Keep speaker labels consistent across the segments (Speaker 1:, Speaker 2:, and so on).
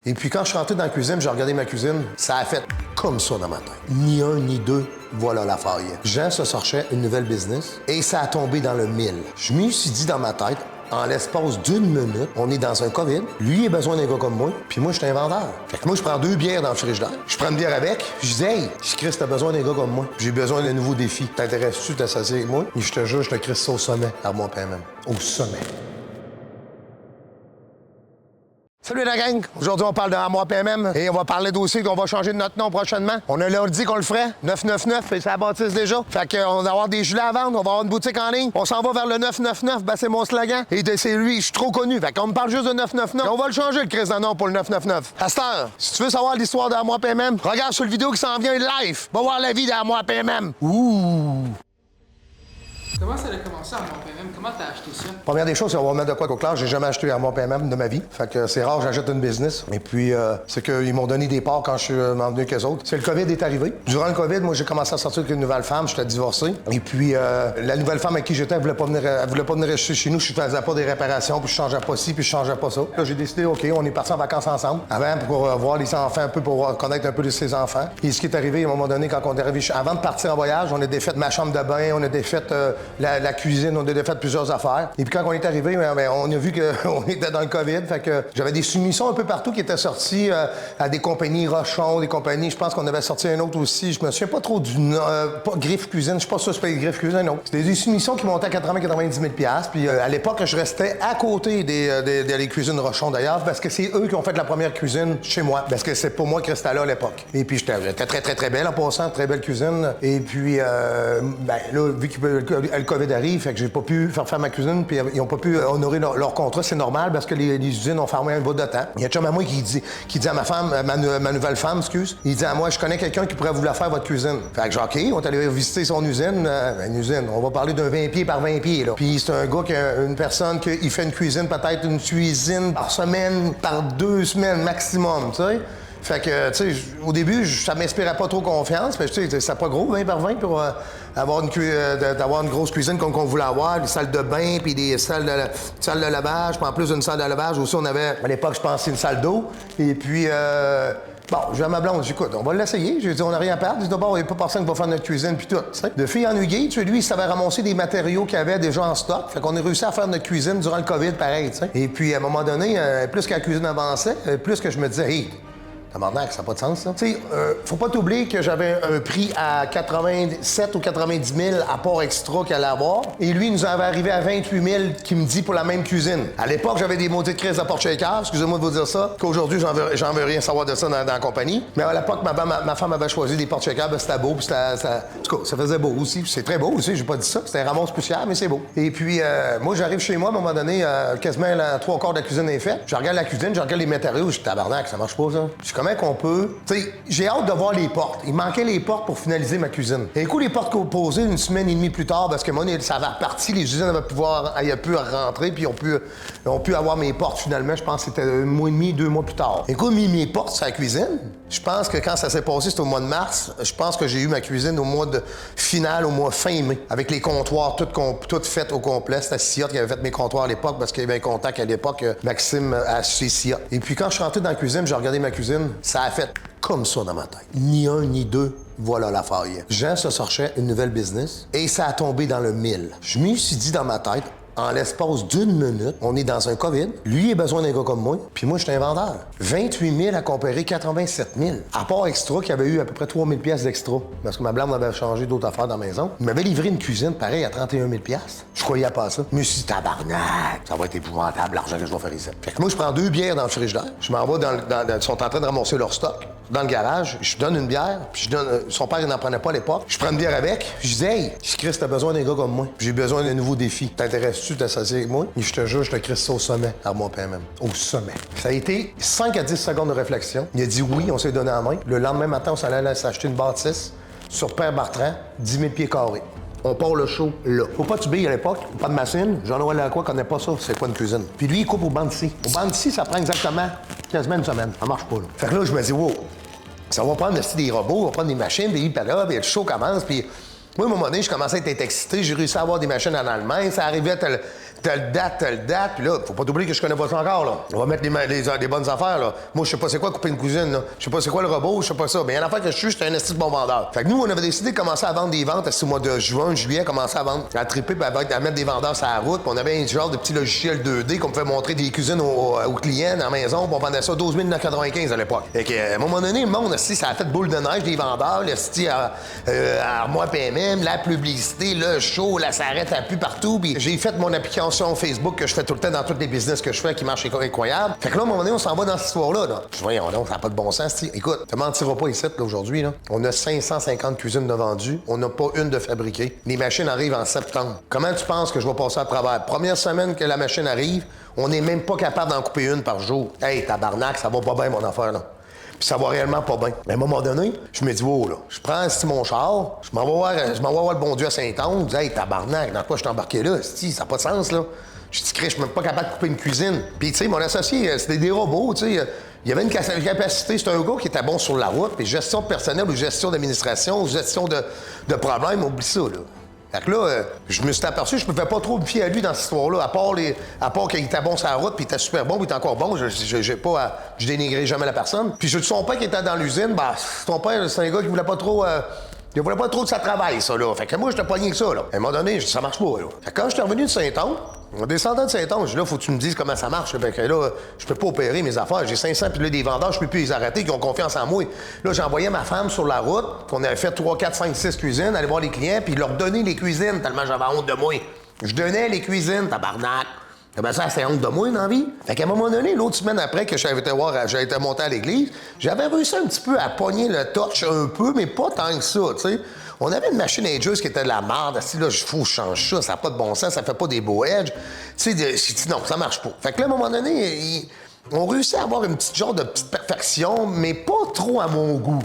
Speaker 1: Et puis quand je suis rentré dans la cuisine, j'ai regardé ma cuisine, ça a fait comme ça dans ma tête. Ni un, ni deux, voilà la faille. Jean se cherchait une nouvelle business et ça a tombé dans le mille. Je me suis dit dans ma tête, en l'espace d'une minute, on est dans un COVID, lui, il a besoin d'un gars comme moi, puis moi, je suis un vendeur. Fait que moi, je prends 2 bières dans le frigidaire, je prends une bière avec, puis je dis, hey, si Chris, t'as besoin d'un gars comme moi, j'ai besoin d'un nouveau défi. T'intéresses-tu de t'associer avec moi? Et je te jure, je te crisse ça au sommet, Armoire PMM. Au sommet. Salut la gang! Aujourd'hui, on parle de Armoire PMM et on va parler d'aussi qu'on va changer de notre nom prochainement. On a là dit qu'on le ferait, 999, et ça bâtisse déjà. Fait qu'on va avoir des gilets à vendre, on va avoir une boutique en ligne. On s'en va vers le 999, ben c'est mon slogan. Et c'est lui, je suis trop connu. Fait qu'on me parle juste de 999. Et on va le changer, le Chris de nom pour le 999. À cette heure, si tu veux savoir l'histoire d'Armoire PMM, regarde sur le vidéo qui s'en vient live. Va voir la vie d'Armoire PMM. Ouh!
Speaker 2: Comment ça a commencé Armoire PMM? Comment t'as acheté ça?
Speaker 1: Première des choses, c'est qu'on va mettre de quoi au clair. J'ai jamais acheté Armoire PMM de ma vie. Fait que c'est rare, j'achète une business. Et puis, c'est qu'ils m'ont donné des parts quand je suis venu qu'eux autres. C'est le COVID est arrivé. Durant le COVID, moi, j'ai commencé à sortir avec une nouvelle femme. J'étais divorcé. Et puis, la nouvelle femme avec qui j'étais, elle voulait pas venir chez nous. Je faisais pas des réparations, puis je changeais pas ci, puis je changeais pas ça. Là, j'ai décidé, OK, on est partis en vacances ensemble. Avant, pour voir les enfants un peu, pour connaître un peu de ses enfants. Et ce qui est arrivé, à un moment donné, quand on est arrivé, avant de partir en voyage, on a défait ma chambre de bain, on a défait la cuisine, on a défait plusieurs affaires. Et puis quand on est arrivé, on a vu qu'on était dans le COVID. Fait que j'avais des soumissions un peu partout qui étaient sorties à des compagnies Rochon, des compagnies. Je pense qu'on avait sorti un autre aussi. Je me souviens pas trop du pas Griffe Cuisine. Je sais pas si ça c'est pas Griffe Cuisine, non. C'était des soumissions qui montaient à 80-90 000 $. Puis à l'époque, je restais à côté des cuisines Rochon d'ailleurs, parce que c'est eux qui ont fait la première cuisine chez moi. Parce que c'est pour moi qui restais là à l'époque. Et puis j'étais très, très, très belle en passant, très belle cuisine. Et puis, là, vu que le COVID arrive, fait que j'ai pas pu faire ma cuisine, puis ils ont pas pu honorer leur contrat. C'est normal parce que les usines ont fermé un bout de temps. Il y a un chum à moi qui dit à ma femme, ma nouvelle femme, excuse, il dit à moi, je connais quelqu'un qui pourrait vous la faire votre cuisine. Fait que j'ai OK, on est allé visiter son usine. Une usine, on va parler d'un 20 pieds par 20 pieds, là. Puis c'est un gars une personne qui fait une cuisine, peut-être une cuisine par semaine, par 2 semaines maximum, tu sais. Fait que, tu sais, au début, ça m'inspirait pas trop confiance. Fait que, tu sais, c'était pas gros, 20 par 20 pour avoir d'avoir une grosse cuisine comme qu'on voulait avoir, des salles de bain, puis des salles de lavage. Puis en plus d'une salle de lavage, aussi, on avait, à l'époque, je pensais, une salle d'eau. Et puis, bon, j'ai dit à ma blonde, j'ai dit, écoute, on va l'essayer. J'ai dit, on n'a rien à perdre. J'ai dit, d'abord, il n'y a pas personne qui va faire notre cuisine, puis tout. T'sais. De fil en aiguille, tu sais, lui, il savait ramasser des matériaux qu'il avait déjà en stock. Fait qu'on a réussi à faire notre cuisine durant le COVID, pareil, tu sais. Et puis, à un moment donné, plus que la cuisine avançait, plus que je me disais, hey, tabarnak, ça n'a pas de sens, ça. Tu sais, faut pas t'oublier que j'avais un prix à 87 ou 90 000 apport extra qu'il allait avoir. Et lui, il nous avait arrivé à 28 000 qui me dit pour la même cuisine. À l'époque, j'avais des maudites crises de porte-shaker, excusez-moi de vous dire ça, qu'aujourd'hui, j'en veux rien savoir de ça dans la compagnie. Mais à l'époque, ma femme avait choisi des porte-shakers, ben, c'était beau, puis en tout cas, ça faisait beau aussi. C'est très beau aussi, j'ai pas dit ça, c'était un ramasse poussière, mais c'est beau. Et puis, moi, j'arrive chez moi, à un moment donné, quasiment 3/4 de la cuisine est faite. Je regarde la cuisine, je regarde les matériaux, je dis, tabarnak, ça marche pas, ça. Comment qu'on peut... Tu sais, j'ai hâte de voir les portes. Il manquait les portes pour finaliser ma cuisine. Et du coup, les portes posées une semaine et demie plus tard, parce que moi, ça avait reparti, les usines avaient pu rentrer, puis ils ont pu avoir mes portes finalement. Je pense que c'était 1 mois et demi, 2 mois plus tard. Et coup, mes portes sur la cuisine, je pense que quand ça s'est passé, c'était au mois de mars, je pense que j'ai eu ma cuisine au mois de finale, au mois fin mai, avec les comptoirs toutes faites au complet. C'était Siot qui avait fait mes comptoirs à l'époque, parce qu'il y avait un contact à l'époque, Maxime, chez Siot. Et puis quand je suis rentré dans la cuisine, j'ai regardé ma cuisine, ça a fait comme ça dans ma tête. Ni un, ni deux, voilà la faille. Jean se cherchait une nouvelle business et ça a tombé dans le mille. Je me suis dit dans ma tête, en l'espace d'une minute, on est dans un COVID. Lui, il a besoin d'un gars comme moi, puis moi, je suis un vendeur. 28 000 à comparer 87 000. À part extra, qu'il y avait eu à peu près 3 000 $ d'extra. Parce que ma blonde m'avait changé d'autres affaires dans la maison. Il m'avait livré une cuisine, pareil, à 31 000 $. Je croyais pas à ça. Je me suis dit, tabarnak, ça va être épouvantable, l'argent que je vais faire ici. Fait que moi, je prends 2 bières dans le frigidaire. Je m'en vais ils sont en train de ramasser leur stock. Dans le garage, je donne une bière, puis son père, il n'en prenait pas à l'époque. Je prends une bière avec, je dis, hey, si Chris, t'as besoin d'un gars comme moi, j'ai besoin d'un nouveau défi. T'intéresses-tu de t'associer avec moi? Et je te jure, je te crisse ça au sommet, Armoire PMM. Au sommet. Ça a été 5 à 10 secondes de réflexion. Il a dit oui, on s'est donné la main. Le lendemain matin, on s'allait aller s'acheter une bâtisse sur Père Bertrand, 10 000 pieds carrés. On part le show là. Faut pas tuber à l'époque, pas de machine. Jean-Noël Lacroix connaît pas ça, c'est quoi une cuisine. Puis lui, il coupe au banc de scie. Au banc de scie, ça prend exactement quasiment une semaine. Ça marche pas, là. Fait que là, je me dis, wow, ça va prendre des robots, on va prendre des machines, puis là, puis le show commence, puis Moi, à un moment donné, je commençais à être excité. J'ai réussi à avoir des machines en Allemagne. Ça arrivait telle date. Puis là, faut pas t'oublier que je connais pas ça encore, là. On va mettre des bonnes affaires, là. Moi, je sais pas c'est quoi couper une cuisine, là. Je sais pas c'est quoi le robot, je sais pas ça. Mais il y a une affaire que je suis, j'étais un esti de bon vendeur. Fait que nous, on avait décidé de commencer à vendre des ventes. C'est au mois de juin, juillet, commencer à vendre, à triper, puis à mettre des vendeurs sur la route. Puis on avait un genre de petit logiciel 2D qu'on pouvait montrer des cuisines aux clients dans la maison. Puis on vendait ça 12 995 à l'époque. Fait que, à un moment donné, le monde, ça a fait boule de neige, des vendeurs, le style Armoire PMM, la publicité, le show, là, ça arrête à plus partout. Puis j'ai fait mon application Facebook que je fais tout le temps dans tous les business que je fais qui marche incroyable. Fait que là, à un moment donné, on s'en va dans cette histoire-là. Là. Je dis, voyons donc, ça n'a pas de bon sens. T'sais. Écoute, tu mentiras pas ici, là, aujourd'hui. Là. On a 550 cuisines de vendues. On n'a pas une de fabriquée. Les machines arrivent en septembre. Comment tu penses que je vais passer à travers? Première semaine que la machine arrive, on n'est même pas capable d'en couper une par jour. Hey, tabarnak, ça va pas bien, mon affaire, là. Puis ça va réellement pas bien. Mais à un moment donné, je me dis, wow, là, je prends mon char, je m'en vais voir le bon Dieu à Saint-Onge, je dis, hey, tabarnak, dans quoi je suis embarqué là? Ça n'a pas de sens, là. Je dis, je suis même pas capable de couper une cuisine. Puis, tu sais, mon associé, c'était des robots, tu sais. Il y avait une capacité, c'était un gars qui était bon sur la route, puis gestion de personnel ou gestion d'administration ou gestion de problèmes, oublie ça, là. Fait que là, je me suis aperçu que je ne pouvais pas trop me fier à lui dans cette histoire-là, à part qu'il était bon sur la route, puis il était super bon, puis il était encore bon, je dénigrais jamais la personne. Puis j'ai dit, son père qui était dans l'usine, son père, c'est un gars qui voulait pas trop... il voulait pas trop de sa travail, ça, là. Fait que moi, j'étais pogné avec ça, là. À un moment donné, j'ai dit, ça marche pas, là. Fait que quand j'étais revenu de Saint-Onge, en descendant de Saint-Onge, j'ai dit, là, faut que tu me dises comment ça marche. Fait que là, je peux pas opérer mes affaires. J'ai 500, puis là, des vendeurs, je peux plus les arrêter, qui ont confiance en moi. Là, j'envoyais ma femme sur la route, qu'on avait fait 3, 4, 5, 6 cuisines, aller voir les clients, puis leur donner les cuisines, tellement j'avais honte de moi. Je donnais les cuisines, tabarnak. Ben ça, c'est honte de moi, dans la vie. Fait qu'à un moment donné, l'autre semaine après que j'avais été monté à l'église, j'avais réussi un petit peu à pogner le torche un peu, mais pas tant que ça, tu sais. On avait une machine ageuse qui était de la merde. Si là, il faut que je change ça, ça n'a pas de bon sens, ça fait pas des beaux edges. Tu sais, j'ai dit non, ça marche pas. Fait que là, à un moment donné, on réussit à avoir une petite genre de petite perfection, mais pas trop à mon goût.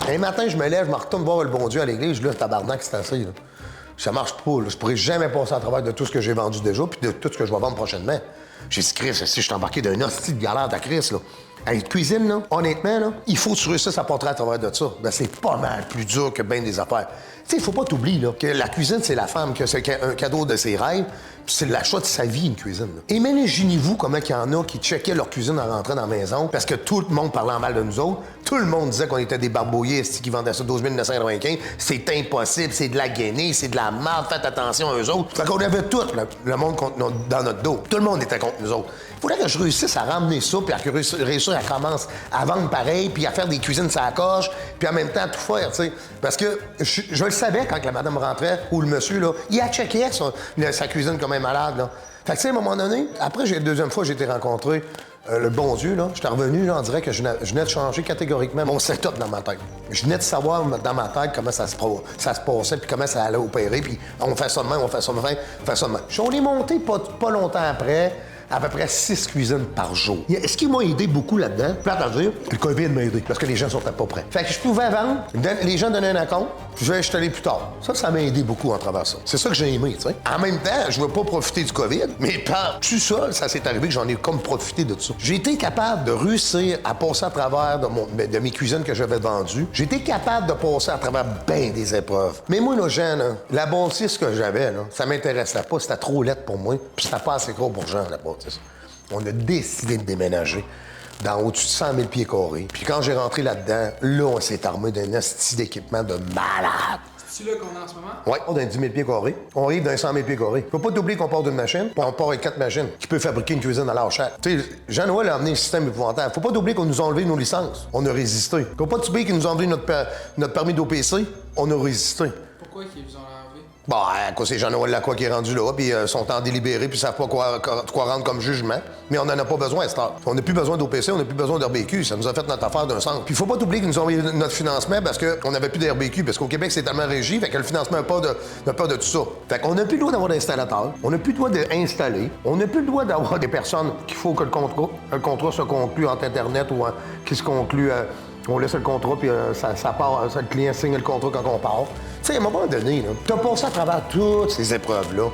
Speaker 1: Un matin, je me lève, je me retourne voir le bon Dieu à l'église, je dis là, tabarnak, c'est assez, là. Ça marche pas, là. Je pourrais jamais passer à travers de tout ce que j'ai vendu déjà puis de tout ce que je vais vendre prochainement. J'ai dit, Chris, si je suis embarqué d'un hostie de galère de Chris, là. Hey, cuisine, là, honnêtement, là, il faut que tu réussisses à passer à travers de ça. Ben, c'est pas mal plus dur que bien des affaires. Tu sais, il faut pas t'oublier, là, que la cuisine, c'est la femme, que c'est un cadeau de ses rêves, puis c'est l'achat de sa vie, une cuisine. Là. Et imaginez-vous comment il y en a qui checkaient leur cuisine en rentrant dans la maison, parce que tout le monde parlait en mal de nous autres. Tout le monde disait qu'on était des barbouillés qui vendaient ça 12 995. C'est impossible, c'est de la gainée, c'est de la merde, faites attention à eux autres. Fait qu'on avait tout le monde dans notre dos. Tout le monde était contre nous autres. Il faudrait que je réussisse à ramener ça, puis à réussir à commencer à vendre pareil, puis à faire des cuisines sur la coche, puis en même temps tout faire, tu sais. Parce que je le savais quand la madame rentrait, ou le monsieur, là, il a checké sa cuisine comme un malade, là. Fait que, tu sais, à un moment donné, après, la deuxième fois, j'ai été rencontré le bon Dieu, là. J'étais revenu, là, on dirait que je venais de changer catégoriquement mon setup dans ma tête. Je venais de savoir dans ma tête comment ça se passait, puis comment ça allait opérer, puis on fait ça demain, on fait ça demain, on fait ça demain. On est monté pas longtemps après, à peu près 6 cuisines par jour. Ce qui m'a aidé beaucoup là-dedans, plate à dire, le COVID m'a aidé, parce que les gens sont pas prêts. Fait que je pouvais vendre, les gens donnaient un compte, puis je vais acheter plus tard. Ça m'a aidé beaucoup en travers ça. C'est ça que j'ai aimé, tu sais. En même temps, je veux pas profiter du COVID, mais par tout ça, ça s'est arrivé que j'en ai comme profité de tout ça. J'ai été capable de réussir à passer à travers de mes cuisines que j'avais vendues. J'ai été capable de passer à travers bien des épreuves. Mais moi, là, Jean, là, la bâtisse que j'avais, là, ça m'intéressait pas. C'était trop laid pour moi, puis c'était pas assez gros pour Jean, la bâtisse. On a décidé de déménager dans au-dessus de 100 000 pieds carrés. Puis quand j'ai rentré là-dedans, là, on s'est armé d'un hostie d'équipement de malade.
Speaker 2: C'est là qu'on est en ce moment?
Speaker 1: Oui, on a 10 000 pieds carrés. On arrive d'un 100 000 pieds carrés. Faut pas t'oublier qu'on part d'une machine, puis on part avec 4 machines qui peuvent fabriquer une cuisine à leur chair. Tu sais, Jean-Noël a amené un système épouvantable. Faut pas t'oublier qu'on nous a enlevé nos licences. On a résisté. Faut pas t'oublier qu'ils nous ont enlevé notre permis d'OPC. On a résisté.
Speaker 2: Pourquoi ils vous ont enlevé?
Speaker 1: Bon, à cause c'est Jean-Noël Lacroix qui est rendu là, puis sont en délibéré, puis ils savent pas quoi rendre comme jugement. Mais on n'en a pas besoin à cette heure. On n'a plus besoin d'OPC, on n'a plus besoin d'RBQ. Ça nous a fait notre affaire d'un centre. Puis il faut pas t'oublier qu'ils nous ont mis notre financement parce qu'on n'avait plus d'RBQ, parce qu'au Québec, c'est tellement régi, fait que le financement n'a pas de tout ça. Fait qu'on n'a plus le droit d'avoir d'installateurs, on n'a plus le droit d'installer, on n'a plus le droit d'avoir des personnes qu'il faut que le contrat se conclue entre Internet ou qu'il se conclue... on laisse le contrat, puis ça part, le client signe le contrat quand on part. Tu sais, à un moment donné, tu as passé à travers toutes ces épreuves-là.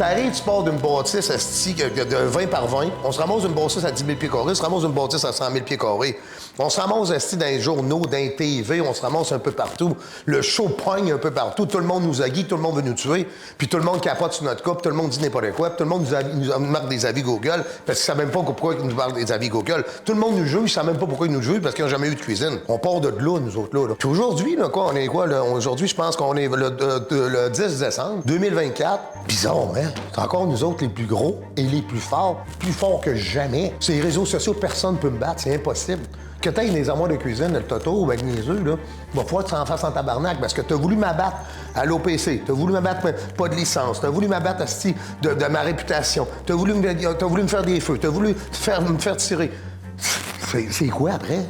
Speaker 1: T'arrives, tu pars d'une bâtisse esti, de 20 par 20, on se ramasse d'une bâtisse à 10 000 pieds carrés, on se ramasse d'une bâtisse à 100 000 pieds carrés. On se ramasse esti, dans les journaux, dans les TV, on se ramasse un peu partout. Le show pogne un peu partout, tout le monde nous aguille, tout le monde veut nous tuer, puis tout le monde capote sur notre cas, puis tout le monde dit n'importe quoi, puis tout le monde nous marque des avis Google, parce qu'ils savent même pas pourquoi ils nous parlent des avis Google. Tout le monde nous juge, ils savent même pas pourquoi ils nous jugent, parce qu'ils n'ont jamais eu de cuisine. On part de là, nous autres, là. Puis aujourd'hui, là, quoi, on est quoi, là? Aujourd'hui, je pense qu'on est le 10 décembre 2024. Bizarre, hein? C'est encore nous autres les plus gros et les plus forts que jamais. Sur les réseaux sociaux, personne ne peut me battre, c'est impossible. Que t'aies des armoires de cuisine, le Toto ou avec niaiseux, là, va falloir que tu en fasses en tabarnak parce que t'as voulu m'abattre à l'OPC, t'as voulu m'abattre pas de licence, t'as voulu m'abattre de ma réputation, t'as voulu me faire des feux, t'as voulu me faire tirer. C'est quoi après?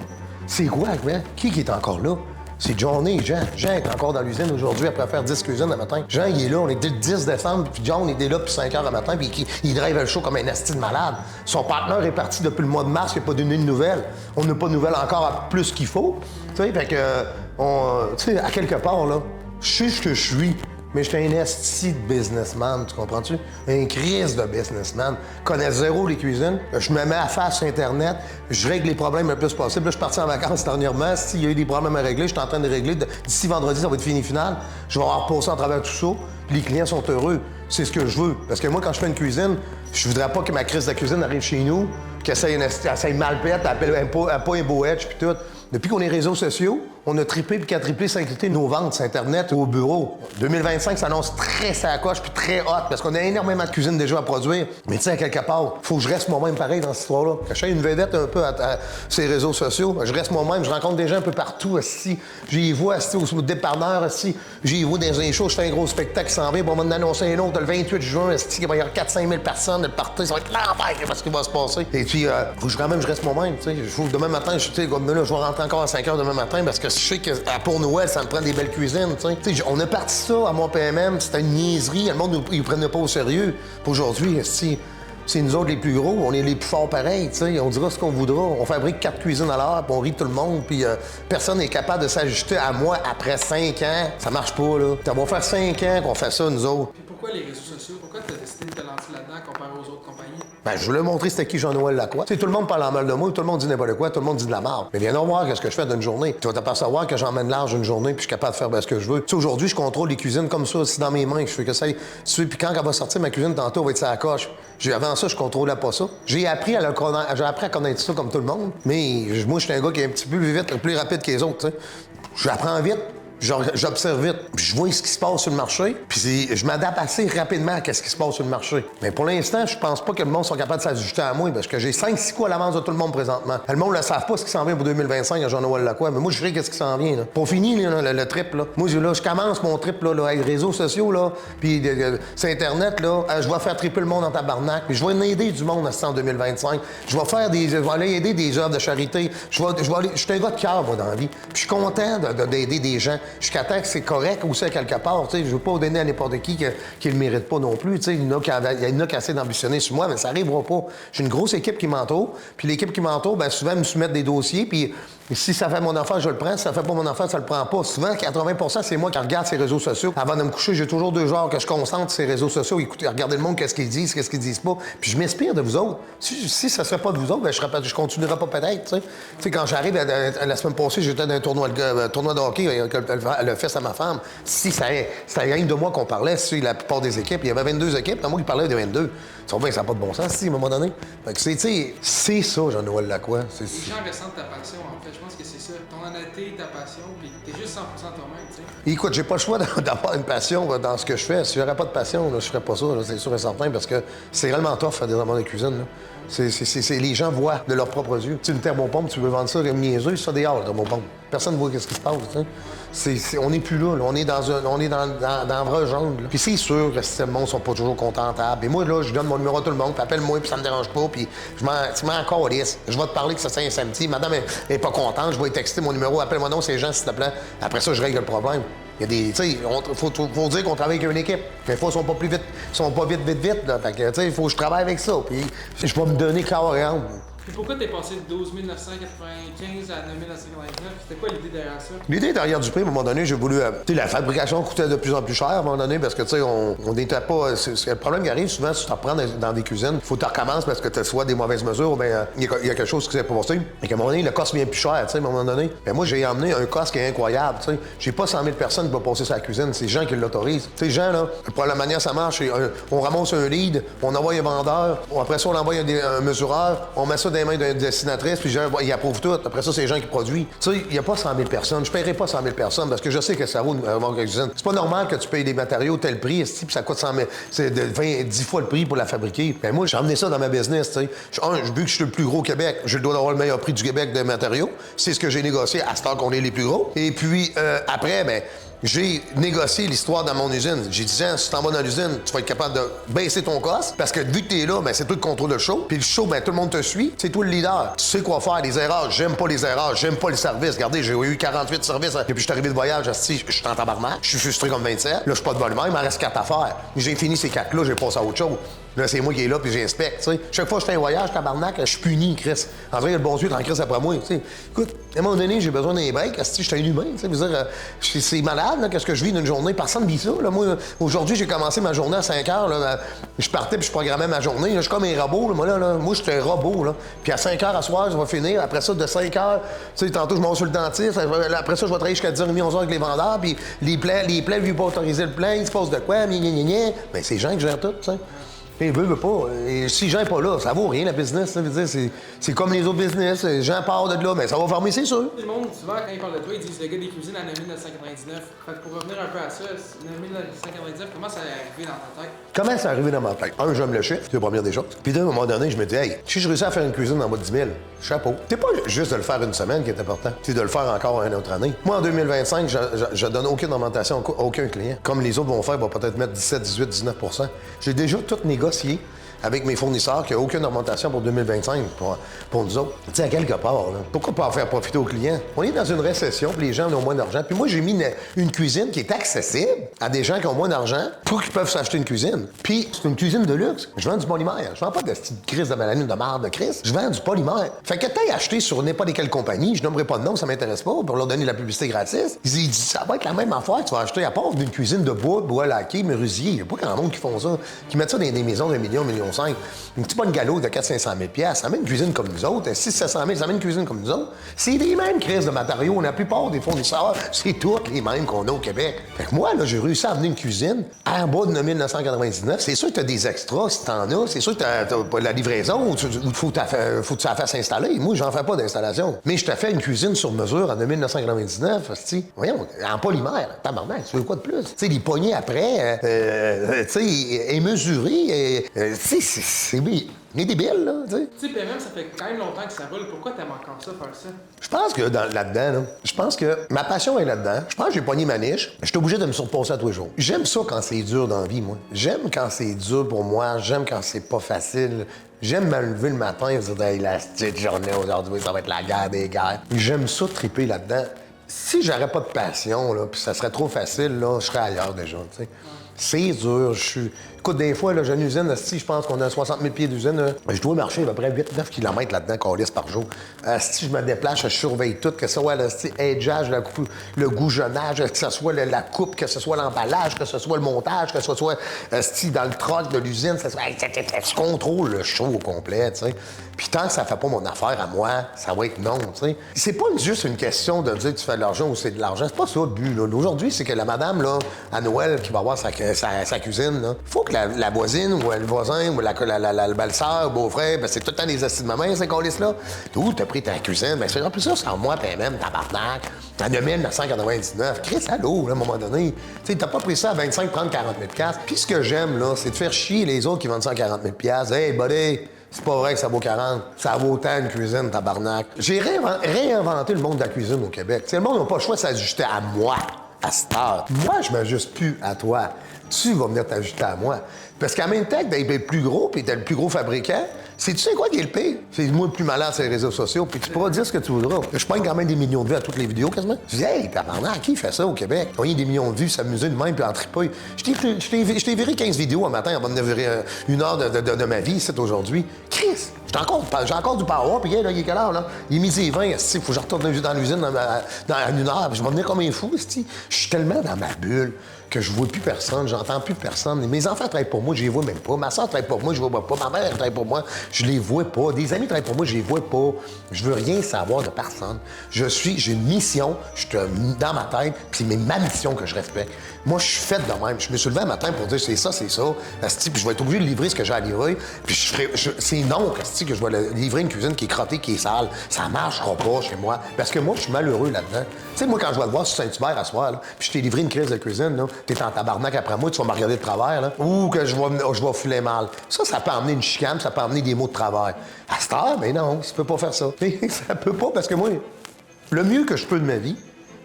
Speaker 1: C'est quoi après? Qui est encore là? C'est Johnny et Jean. Jean est encore dans l'usine aujourd'hui après faire 10 cuisines le matin. Jean, il est là, on est le 10 décembre, puis John était là depuis 5 heures le matin, puis il drive le show comme un asti de malade. Son partenaire est parti depuis le mois de mars, il n'a pas donné de nouvelles. On n'a pas de nouvelles encore à plus qu'il faut. Tu sais, fait que, tu sais, à quelque part, là, je sais ce que je suis. Mais j'étais un esti de businessman, tu comprends-tu? Un crise de businessman. Je connais zéro les cuisines. Je me mets à faire sur Internet. Je règle les problèmes le plus possible. Là, je suis parti en vacances dernièrement. S'il y a eu des problèmes à régler, je suis en train de régler. D'ici vendredi, ça va être fini final. Je vais avoir reposé en travers tout ça. Puis les clients sont heureux. C'est ce que je veux. Parce que moi, quand je fais une cuisine, je voudrais pas que ma crise de cuisine arrive chez nous, qu'elle essaye mal pète, elle pas un beau edge, puis tout. Depuis qu'on est réseaux sociaux, on a triplé puis quadruplé, cinquuplé nos ventes sur Internet ou au bureau. 2025 s'annonce très sacoche puis très hot parce qu'on a énormément de cuisine déjà à produire. Mais tu sais, à quelque part, faut que je reste moi-même pareil dans cette histoire-là. Quand je suis une vedette un peu à ces réseaux sociaux, je reste moi-même, je rencontre des gens un peu partout aussi. J'y vois au dépanneur aussi. J'y vois dans un show, je fais un gros spectacle qui s'en vient. Bon, on va en annoncer un autre le 28 juin. Il va y avoir 4-5 000 personnes. Le party, ça va être l'enfer parce qu'il va se passer. Et puis, faut que quand même je reste moi-même. Demain matin, je vais rentrer encore à 5 h demain matin parce que je sais que pour Noël, ça me prend des belles cuisines. T'sais, on a parti ça à mon PMM, c'était une niaiserie. Le monde, ils ne prenaient pas au sérieux. Puis aujourd'hui, c'est nous autres les plus gros, on est les plus forts pareil. On dira ce qu'on voudra. On fabrique 4 cuisines à l'heure, puis on rit tout le monde, puis personne n'est capable de s'ajuster à moi après 5 ans. Ça marche pas, là. Ça va faire 5 ans qu'on fait ça, nous autres.
Speaker 2: Puis pourquoi les réseaux sociaux? Pourquoi tu as décidé de te lancer là-dedans comparé aux autres compagnies?
Speaker 1: Ben, je voulais montrer c'était qui Jean-Noël Lacroix. Tout le monde parle en mal de moi, tout le monde dit n'importe quoi, tout le monde dit de la merde. Mais viens donc voir qu'est-ce que je fais d'une journée. Tu vas t'apercevoir que j'emmène large une journée puis je suis capable de faire ce que je veux. Aujourd'hui, je contrôle les cuisines comme ça, aussi dans mes mains. Je fais que ça. Puis quand elle va sortir ma cuisine tantôt, elle va être sa coche. Avant ça, je contrôlais pas ça. J'ai appris à connaître ça comme tout le monde. Mais moi, je suis un gars qui est un petit peu plus vite, plus rapide que les autres. T'sais. J'apprends vite. J'observe vite, puis je vois ce qui se passe sur le marché, puis je m'adapte assez rapidement à ce qui se passe sur le marché. Mais pour l'instant, je pense pas que le monde soit capable de s'ajuster à moi, parce que j'ai 5-6 coups à l'avance de tout le monde présentement. Le monde ne savent pas ce qui s'en vient pour 2025 à Jean-Noël Lacroix, mais moi, je sais qu'est-ce qui s'en vient. Là. Pour finir, là, le trip, là. Moi, là, je commence mon trip, là, avec les réseaux sociaux, là, puis sur Internet, là, je vais faire triper le monde en tabarnak, puis je vais aider du monde en 2025. Je vais aller aider des œuvres de charité. Je suis un gars de cœur, moi, dans la vie. Puis je suis content d'aider des gens. Jusqu'à temps que c'est correct aussi à quelque part. Je ne veux pas donner à n'importe qui ne le mérite pas non plus. Il y en a qui essaient d'ambitionner sur moi, mais ça n'arrivera pas. J'ai une grosse équipe qui m'entoure. Puis l'équipe qui m'entoure, ben souvent, me soumettent des dossiers. Puis si ça fait mon affaire, je le prends. Si ça fait pas mon affaire, ça le prend pas. Souvent, 80 % c'est moi qui regarde ces réseaux sociaux. Avant de me coucher, j'ai toujours 2 genres que je concentre sur ces réseaux sociaux. Écoutez, regardez le monde, qu'est-ce qu'ils disent, qu'est-ce qu'ils disent pas. Puis je m'inspire de vous autres. Si ça serait pas de vous autres, ben, je continuerai pas peut-être. Tu sais, quand j'arrive, la semaine passée, j'étais dans un tournoi de hockey avec le fest à ma femme. Si c'était rien de moi qu'on parlait, si la plupart des équipes, il y avait 22 équipes, c'est moi qui parlais de 22. Ça n'a pas de bon sens, si, à un moment donné. Fait que c'est ça, Jean-Noël Lacroix.
Speaker 2: Les gens ressentent ta passion, en fait. Je pense que c'est ça. Ton honnêteté, ta passion, puis t'es juste 100% toi-même, tu sais.
Speaker 1: Écoute, j'ai pas le choix d'avoir une passion dans ce que je fais. Si j'aurais pas de passion, là, je ferais pas ça, là, c'est sûr et certain, parce que c'est réellement tough faire des amants de cuisine. Là. Les gens voient de leurs propres yeux. Tu sais, une thermopompe, tu veux vendre ça comme niaiseux, ça dehors, la thermopompe. Personne ne voit ce qui se passe, tu sais. On n'est plus là, on est dans un vrai jungle. Puis c'est sûr que le monde ne sont pas toujours contentables. Et moi, là, je donne mon numéro à tout le monde, puis appelle-moi, puis ça me dérange pas, puis tu m'en encore lisse. Je vais te parler que ça c'est un samedi. Madame est pas contente, je vais lui texter mon numéro, appelle-moi non, ces gens, s'il te plaît. Après ça, je règle le problème. Il y a des. Tu sais, faut dire qu'on travaille avec une équipe. Des fois, ils sont pas plus vite. Ils sont pas vite, là. Fait que, tu sais, il faut que je travaille avec ça. Puis, je vais me donner corps et âme.
Speaker 2: Et pourquoi t'es passé de 12 995 à 9 999? C'était quoi l'idée derrière ça?
Speaker 1: L'idée derrière du prix, à un moment donné, j'ai voulu. Tu sais, la fabrication coûtait de plus en plus cher à un moment donné parce que, tu sais, on n'était pas. Le problème qui arrive souvent, si tu reprends dans des cuisines, il faut que tu recommences parce que tu as soit des mauvaises mesures, bien, il y a quelque chose qui s'est passé. Et qu'à un moment donné, le cost vient plus cher, tu sais, à un moment donné. Mais moi, j'ai emmené un cost qui est incroyable, tu sais. J'ai pas 100 000 personnes qui vont passer sur la cuisine, c'est les gens qui l'autorisent. Tu sais, les gens, là, pour la manière ça marche, on ramasse un lead, on envoie un vendeur, après ça, on envoie un mesureur, on met ça dans les mains d'une dessinatrice, puis il approuve tout. Après ça, c'est les gens qui produisent. Tu sais, il n'y a pas 100 000 personnes. Je paierai pas 100 000 personnes parce que je sais que ça vaut une cuisine. C'est pas normal que tu payes des matériaux tel prix, puis ça coûte 100 000. C'est de 10 fois le prix pour la fabriquer. Ben moi, j'ai emmené ça dans ma business, tu sais. Vu que je suis le plus gros au Québec, je dois avoir le meilleur prix du Québec de matériaux. C'est ce que j'ai négocié à ce temps qu'on est les plus gros. Et puis, après, ben, j'ai négocié l'histoire dans mon usine. J'ai dit, si tu t'en vas dans l'usine, tu vas être capable de baisser ton cost parce que vu que t'es là, ben, c'est toi le contrôle le show. Puis le show, ben, tout le monde te suit. C'est toi le leader. Tu sais quoi faire, les erreurs. J'aime pas les erreurs. J'aime pas le service. Regardez, j'ai eu 48 services depuis que je suis arrivé de voyage. Je suis en tabarnak. Je suis frustré comme 27. Là, je suis pas de bonne humeur. Il m'en reste 4 à faire. J'ai fini ces 4-là, j'ai passé à autre chose. Là, c'est moi qui est là, puis j'inspecte, tu sais. Chaque fois que je fais un voyage, tabarnak, je suis puni, Chris. En vrai, il y a le bon Dieu, t'en Chris après moi, tu sais. Écoute, à un moment donné, j'ai besoin d'un break, je suis un humain, tu sais. Veux dire, c'est malade, là, qu'est-ce que je vis d'une journée. Personne ne vit ça, là. Moi, aujourd'hui, j'ai commencé ma journée à 5 heures, là. Je partais, puis je programmais ma journée. Là, je suis comme un robot, là. Moi, je suis un robot, là. Puis à 5 heures à soir, je vais finir. Après ça, de 5 heures, tu sais, tantôt, je m'en vais sur le dentiste. Après ça, je vais travailler jusqu'à 10h30, 11h avec les vendeurs, puis les plaies, ils ne veulent pas autoriser le plein, il se passe de quoi, mais c'est les gens qui gèrent tout, tu sais. Et veut pas. Et si les gens sont pas là, ça vaut rien, la business. Ça veut dire, c'est comme les autres business. Les gens partent de là, mais ça va fermer, c'est sûr.
Speaker 2: Le monde, souvent, quand ils parlent de toi, ils disent le gars des cuisines à 9 999. Fait que pour revenir un peu à ça, 9 999, comment ça est arrivé dans ta tête?
Speaker 1: Comment c'est arrivé dans ma tête? Un, j'aime le chiffre, c'est la première des choses. Puis d'un moment donné, je me dis, hey, si je réussis à faire une cuisine en bas de 10 000, chapeau. C'est pas juste de le faire une semaine qui est important, c'est de le faire encore une autre année. Moi, en 2025, je donne aucune augmentation à aucun client. Comme les autres vont faire, ils vont peut-être mettre 17, 18, 19 %. J'ai déjà tout négocié avec mes fournisseurs qu'il n'y a aucune augmentation pour 2025 pour nous autres. Tu sais, à quelque part, là, pourquoi pas en faire profiter aux clients? On est dans une récession, puis les gens ont moins d'argent. Puis moi, j'ai mis une cuisine qui est accessible à des gens qui ont moins d'argent pour qu'ils peuvent s'acheter une cuisine. Puis c'est une cuisine de luxe. Je vends du polymère. Je vends pas de petite crise de maladie de marde de crise. Je vends du polymère. Fait que t'as acheté sur n'importe quelle compagnie, je nommerai pas de nom, ça m'intéresse pas, pour leur donner de la publicité gratis. Ils disent, ça va être la même affaire que tu vas acheter à part d'une cuisine de bois laqué, menuisier. Il y a pas grand monde qui font ça, qui mettent ça dans des maisons de 1 million, 1,5 million. Une petite bonne galop de 400 000 $500 000 ça met une cuisine comme nous autres. 600 000 ça met une cuisine comme nous autres. C'est les mêmes crises de matériaux. La plupart des fournisseurs, c'est toutes les mêmes qu'on a au Québec. Fait que moi, là, j'ai réussi à amener une cuisine en bas de 9 999. C'est sûr que t'as des extras si t'en as. C'est sûr que t'as pas la livraison ou faut que tu la fasses installer. Moi, j'en fais pas d'installation. Mais je te fais une cuisine sur mesure en 9 999. Voyons, en polymère. Tabarnak, tu veux quoi de plus? Tu sais, les poignées après, tu sais, est mesuré. C'est débile, là, tu sais.
Speaker 2: Tu sais, même, ça fait quand même longtemps que ça roule. Pourquoi t'aimes encore ça, faire ça?
Speaker 1: Je pense que là-dedans, là, je pense que ma passion est là-dedans. Je pense que j'ai pogné ma niche. Je suis obligé de me surpasser à tous les jours. J'aime ça quand c'est dur dans la vie, moi. J'aime quand c'est dur pour moi. J'aime quand c'est pas facile. J'aime me lever le matin et dire, hey, la petite journée aujourd'hui, ça va être la guerre des guerres. J'aime ça triper là-dedans. Si j'aurais pas de passion, là, puis ça serait trop facile, là, je serais ailleurs déjà, tu sais. C'est dur, Écoute, des fois, là, j'ai une usine, je pense qu'on a 60 000 pieds d'usine. Je dois marcher à peu près 8-9 km là-dedans, câlisse par jour. Si je me déplace, je surveille tout, que ce soit l'edgeage, le goujonnage, que ce soit la coupe, que ce soit l'emballage, que ce soit le montage, que ce soit dans le troc de l'usine. Je contrôle le show au complet, tu sais. Puis tant que ça fait pas mon affaire à moi, ça va être non, tu sais. C'est pas juste une question de dire que tu fais de l'argent ou c'est de l'argent. C'est pas ça le but, là. Aujourd'hui, c'est que la madame, là, à Noël, qui va avoir sa cuisine, là, faut que la voisine ou le voisin ou la belle-sœur, le beau-frère, ben c'est tout le temps des acides de ma main, ces colis-là. D'où t'as pris ta cuisine? Ben c'est en plus ça, c'est en moi, puis même, tabarnak. En 1999, Chris, allô, là, à un moment donné. Tu sais, t'as pas pris ça à 25, 30, 40 000 $. Puis ce que j'aime, là, c'est de faire chier les autres qui vendent ça à 40 000 $. Hey, buddy! C'est pas vrai que ça vaut 40. Ça vaut autant une cuisine, tabarnak. J'ai réinventé le monde de la cuisine au Québec. T'sais, le monde n'a pas le choix de s'ajuster à moi, à cette heure. Moi, je m'ajuste plus à toi. Tu vas venir t'ajuster à moi. Parce qu'en même temps que d'être le plus gros, puis t'es le plus gros fabricant, Tu sais quoi qui est le pire? C'est moi le plus malade sur les réseaux sociaux, puis tu pourras dire ce que tu voudras. Je pogne quand même des millions de vues à toutes les vidéos, quasiment. Je dis, hey, tabarnak, qui fait ça au Québec? Voyez des millions de vues, s'amuser de même, puis en triper. Je t'ai viré 15 vidéos un matin avant de me virer une heure de ma vie, c'est aujourd'hui. Chris! J'ai encore du power, puis là, il est quelle heure, là? Il est midi et 20, il faut que je retourne dans l'usine dans une heure, puis je vais venir comme un fou, esti. Je suis tellement dans ma bulle que je vois plus personne, j'entends plus personne. Mes enfants travaillent pour moi, je les vois même pas. Ma soeur travaille pour moi, je les vois pas. Ma mère travaille pour moi, je les vois pas. Des amis travaillent pour moi, je les vois pas. Je veux rien savoir de personne. J'ai une mission, dans ma tête, puis c'est ma mission que je respecte. Moi, je suis fait de même. Je me suis levé un matin pour dire c'est ça, asti, puis je vais être obligé de livrer ce que j'ai à livrer. Puis c'est non, asti, que je vais livrer une cuisine qui est crottée, qui est sale. Ça marchera pas chez moi. Parce que moi, je suis malheureux là-dedans. Tu sais, moi, quand je vais te voir sur Saint-Hubert à soir, là, puis je t'ai livré une crise de cuisine, là, t'es en tabarnak après moi, tu vas me regarder de travers, là, ou que je vais filer mal. Ça peut emmener une chicane, ça peut emmener des mots de travers. À cette heure, mais non, tu peux pas faire ça. Ça peut pas, parce que moi, le mieux que je peux de ma vie,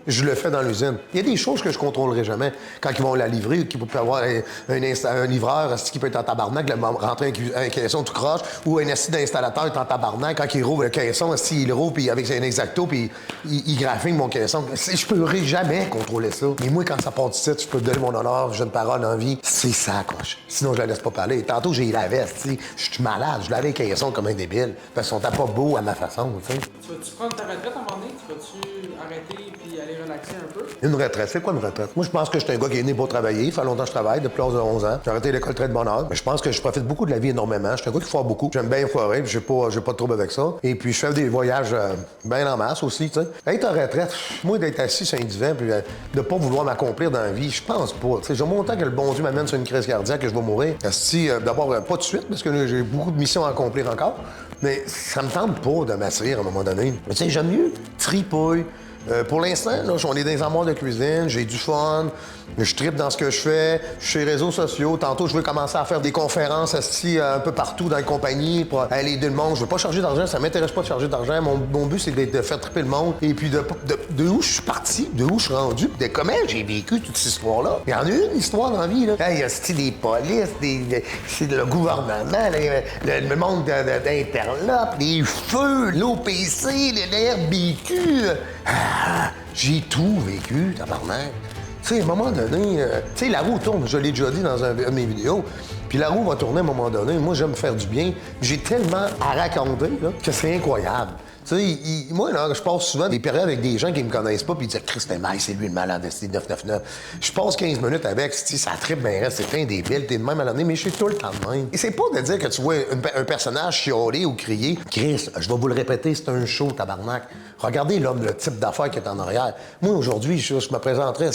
Speaker 1: je le fais dans l'usine. Il y a des choses que je contrôlerai jamais. Quand ils vont la livrer, qu'il peut avoir un livreur qui peut être en tabarnak, rentrer un caisson tout croche, ou un assis d'installateur est en tabarnak, quand il rouvre le caisson, il rouvre puis avec un exacto, puis il graphine mon caisson. Je pourrai jamais contrôler ça. Mais moi, quand ça part du site, je peux te donner mon honneur, j'ai une parole en vie. C'est ça, coche. Sinon, je la laisse pas parler. Tantôt, j'ai la veste, tu sais. Je suis malade, je lavais les caissons comme un débile. Parce qu'ils sont pas beaux à ma façon, tu sais.
Speaker 2: Tu vas-tu prendre ta retraite à un moment donné? Tu vas-tu arrêter puis aller relaxer un peu?
Speaker 1: Une retraite, c'est quoi une retraite? Moi, je pense que je suis un gars qui est né pour travailler. Ça fait longtemps que je travaille, depuis 11 ans. J'ai arrêté l'école très de bonne heure. Mais je pense que je profite beaucoup de la vie énormément. Je suis un gars qui foire beaucoup. J'aime bien foirer, puis j'ai pas de trouble avec ça. Et puis, je fais des voyages bien en masse aussi, tu sais. Être en retraite, moi, d'être assis sur un divan, puis de pas vouloir m'accomplir dans la vie, je pense pas. Tu sais, j'ai montant que le bon Dieu m'amène sur une crise cardiaque, que je vais mourir. D'abord, pas tout de suite, parce que j'ai beaucoup de missions à accomplir encore. Mais ça me tente pas de m'asseoir à un moment donné. Mais tu sais, j'aime mieux tripouille. Pour l'instant, là, on est dans les armoires de cuisine, j'ai du fun, je tripe dans ce que je fais, je suis sur les réseaux sociaux. Tantôt, je veux commencer à faire des conférences un peu partout dans les compagnies pour aller aider le monde. Je veux pas charger d'argent, ça m'intéresse pas de charger d'argent. Mon but, c'est de faire triper le monde. Et puis, de où je suis parti, de où je suis rendu, de comment j'ai vécu toute cette histoire-là. Il y en a une histoire dans la vie, là. Il y a des polices, c'est le gouvernement, le monde d'Interlope, les feux, l'OPC, l'RBQ. J'ai tout vécu, tabarnak. Tu sais, à un moment donné, tu sais, la roue tourne, je l'ai déjà dit dans un de mes vidéos, puis la roue va tourner à un moment donné. Moi, j'aime faire du bien. J'ai tellement à raconter là, que c'est incroyable. Tu sais, moi, là, je passe souvent des périodes avec des gens qui me connaissent pas, puis ils disent « Christ, c'est lui le malade, c'est 999 ». Je passe 15 minutes avec, ça tripe bien reste, c'est plein débile, t'es de même à l'année, mais je suis tout le temps de même. Et c'est pas de dire que tu vois un personnage chialer ou crier « Christ, je vais vous le répéter, c'est un show, tabarnak ». Regardez l'homme, le type d'affaires qui est en arrière. Moi, aujourd'hui, je me présenterais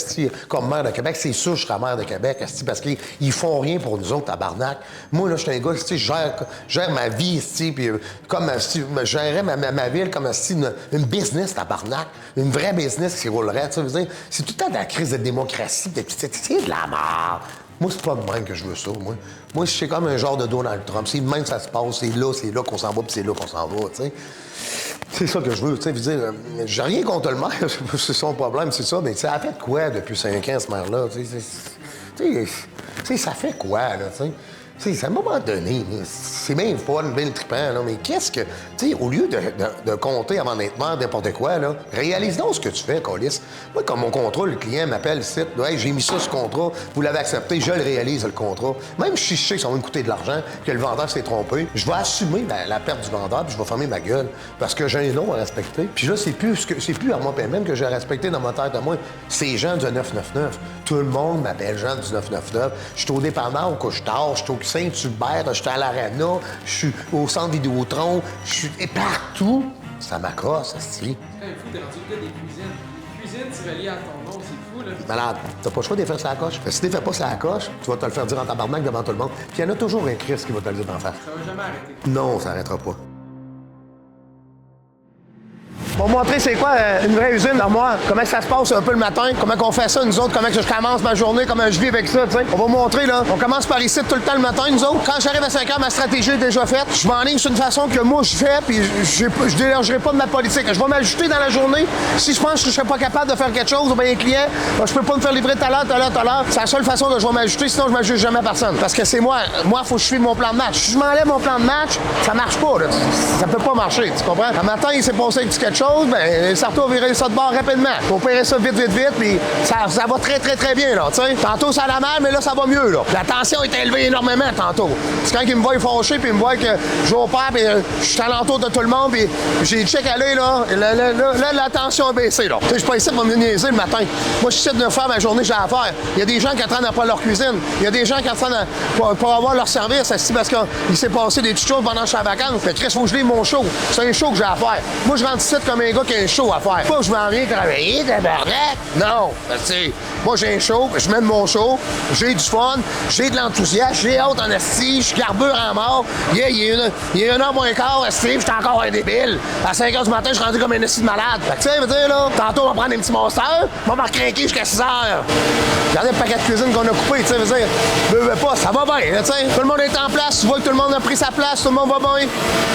Speaker 1: comme maire de Québec. C'est sûr que je serais maire de Québec, parce qu'ils font rien pour nous autres, tabarnak. Moi, là, je suis un gars, je gère ma vie, puis comme je gérerais ma ville comme une business, tabarnak. Une vraie business qui roulerait, tu sais. C'est tout le temps de la crise de démocratie. C'est de la merde. Moi, c'est pas de même que je veux ça, moi. Moi, c'est comme un genre de Donald Trump. C'est de même que ça se passe. C'est là qu'on s'en va, puis c'est là qu'on s'en va, tu sais. C'est ça que je veux, tu sais, dire, j'ai rien contre le maire, c'est son problème, c'est ça, mais ça a fait quoi depuis 5 ans, ce maire-là, tu sais, ça fait quoi, là, tu sais? Tu sais, à un moment donné, c'est bien fun, bien trippant, là, mais qu'est-ce que... Tu sais, au lieu de compter avant d'être maire n'importe quoi, là, réalise donc ce que tu fais, Colis. Moi, comme mon contrat, le client m'appelle ici, hey, j'ai mis ça sur contrat, vous l'avez accepté, je le réalise, le contrat. Même si je sais que ça va me coûter de l'argent, que le vendeur s'est trompé, je vais assumer la perte du vendeur, puis je vais fermer ma gueule, parce que j'ai un nom à respecter. Puis là, c'est plus Armand Paiement que j'ai respecté dans ma tête à moi. C'est Jean du 999. Tout le monde m'appelle Jean du 999. Je suis au dépanneur au couche-tard, je suis au Saint-Hubert, je suis à l'Arena, je suis au centre Vidéotron, je suis partout. Ça m'accroche, ça se dit.
Speaker 2: C'est fou, t'es rendu le gars des cuisines. Les cuisines, c'est relié à ton nom, c'est fou, là.
Speaker 1: Malade, t'as pas le choix de les faire sur la coche. Si tu les fais pas sur la coche, tu vas te le faire dire en tabarnak devant tout le monde. Puis il y en a toujours un Christ qui va te le dire d'en face.
Speaker 2: Ça va jamais arrêter.
Speaker 1: Non, ça arrêtera pas. On va vous montrer c'est quoi une vraie usine d'armoire. Comment ça se passe un peu le matin. Comment qu'on fait ça, nous autres. Comment que je commence ma journée. Comment je vis avec ça, tu sais. On va vous montrer, là. On commence par ici tout le temps le matin, nous autres. Quand j'arrive à 5 heures, ma stratégie est déjà faite. Je m'enligne sur une façon que moi, je fais, puis je dérangerai pas de ma politique. Je vais m'ajuster dans la journée. Si je pense que je serais pas capable de faire quelque chose, ou bien un client, je peux pas me faire livrer tout à l'heure. C'est la seule façon que je vais m'ajuster, sinon je m'ajuste jamais à personne. Parce que c'est moi. Moi, faut que je suive mon plan de match. Si je m'enlève mon plan de match, ça marche pas, là. Ça peut pas marcher, tu comprends? Un matin, il s'est passé un petit quelque chose, ben, Sarto a viré ça de bord rapidement. Faut opérer ça vite, puis ça va très bien, là, tu sais. Tantôt, ça allait mal, mais là, ça va mieux, là. La tension est élevée énormément, tantôt. C'est quand il me voit fâché, puis il me voit que je opère, puis je suis alentour de tout le monde, puis j'ai check aller, là. Là, la tension a baissé, là. Tu sais, je suis pas ici pour me niaiser le matin. Moi, je suis ici de faire ma journée, j'ai à faire. Il y a des gens qui attendent pas leur cuisine. Il y a des gens qui attendent pour avoir leur service, parce qu'il s'est passé des petites choses pendant que je suis en vacances. Fait que Chris, faut que je livre mon show. C'est un show que j'ai à faire. Moi, je rentre ici comme un gars qui a un show à faire. Pas que je m'en viens travailler, tabarnak. Non. Tu sais, moi, j'ai un show, je mène mon show, j'ai du fun, j'ai de l'enthousiasme, j'ai hâte en esti, je carbure en mort. Il y a 1 heure moins quart, esti, j'étais encore un débile. À 5 heures du matin, je suis rendu comme un esti de malade. Fait que, tu sais, veut dire, là, tantôt, on va prendre un petit monster, on va recrinquer jusqu'à 6 heures. Regardez le paquet de cuisine qu'on a coupé, tu sais, veut dire, pas, ça va bien, tu sais. Tout le monde est en place, tu vois que tout le monde a pris sa place, tout le monde va bien.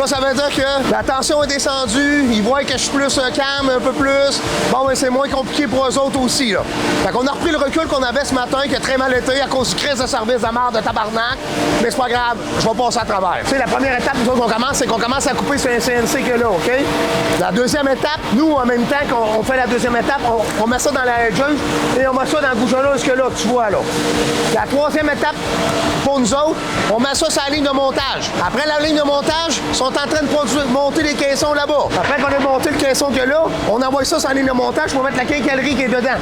Speaker 1: Ça veut dire que la tension est descendue, ils voient que je suis plus calme, un peu plus. Bon, ben, c'est moins compliqué pour eux autres aussi, là. Fait qu'on a repris le recul qu'on avait ce matin, qui a très mal été à cause du crise de service de marde de tabarnak. Mais c'est pas grave, je vais passer à travers. Tu sais, la première étape, nous autres, c'est qu'on commence à couper ce CNC qu'il y a là, OK? La deuxième étape, nous, en même temps qu'on fait la deuxième étape, on met ça dans la juge et on met ça dans le goujonneur, ce que là, tu vois, là. La troisième étape, pour nous autres, on met ça sur la ligne de montage. Après la ligne de montage, ils sont en train de monter les caissons là-bas. Après qu'on ait monté le caisson qu'il y a là, on envoie ça sur la ligne de montage pour mettre la quincaillerie qui est dedans.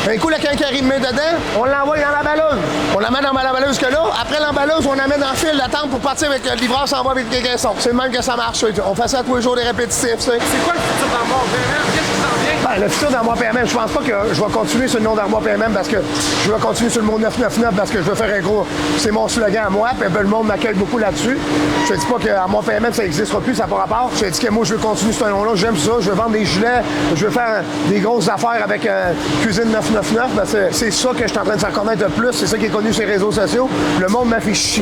Speaker 1: Un coup, la quincaillerie met dedans, on l'envoie dans la balleuse. On la met dans la balleuse que là. Après l'emballeuse, on la met dans le fil d'attente pour partir avec le livreur s'envoie avec les caissons. C'est le même que ça marche. On fait ça tous les jours, des répétitifs. C'est
Speaker 2: quoi le futur d'Armoire PMM? Qu'est-ce qui s'en vient?
Speaker 1: Ben, le futur d'Armoire PMM, je pense pas que je vais continuer sur le nom d'Armoire PMM parce que je vais continuer sur le mot 999 parce que je veux faire un gros. C'est mon slogan à moi, puis le monde m'accueille beaucoup là-dessus. Je te dis pas que Armoire PMM, ça n'existera plus, ça n'a pas rapport. Je te dis que moi, je veux continuer sur ce nom-là, j'aime ça, je veux vendre des gilets, je veux faire des grosses affaires avec Cuisine 999, parce que c'est ça que je suis en train de faire connaître le plus, c'est ça qui est connu sur les réseaux sociaux. Le monde m'affiche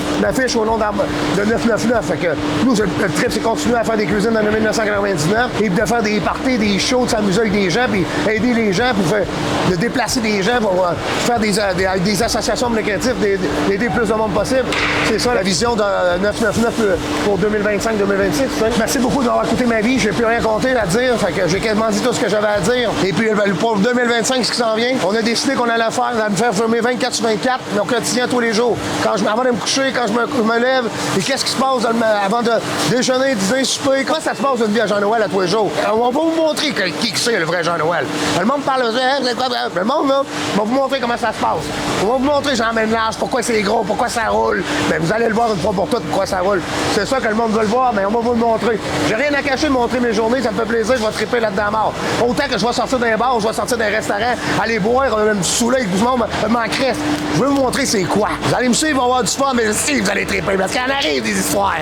Speaker 1: au nom de 999. Fait que nous, le trip, c'est continuer à faire des cuisines en 1999 et de faire des parties, des shows, de s'amuser avec des gens, puis aider les gens pour de déplacer des gens pour faire des associations de négatifs, d'aider plus de monde possible. C'est ça la vision de 999 pour 2025-2026. Merci beaucoup d'avoir écouté ma vie. J'ai plus rien compté à dire. Fait que j'ai quasiment dit tout ce que j'avais à dire. Et puis pour 2025, ce qui s'en vient, on a décidé qu'on allait me faire filmer 24 sur 24, mon quotidien tous les jours. Avant de me coucher, quand je me lève, et qu'est-ce qui se passe avant de déjeuner, dîner, souper. Comment ça se passe une vie à Jean-Noël à tous les jours? On va vous montrer qui c'est le vrai Jean-Noël. Le monde parle de ça, le monde, là, on va vous montrer comment ça se passe. On va vous montrer j'emmène l'âge, pourquoi c'est gros, pourquoi ça roule. Ben, vous allez le voir une fois pour toutes, pourquoi ça roule. C'est ça que le monde veut le voir, mais on va vous le montrer. J'ai rien à cacher de montrer mes journées, ça me fait plaisir, je vais triper là-dedans mort. Autant que je vais sortir d'un bar, je vais sortir d'un restaurant, aller boire, me saouler avec du monde, m'en crisse. Je veux vous montrer c'est quoi. Vous allez me suivre, on va avoir du fun, mais si vous allez triper, parce qu'il en arrive des histoires.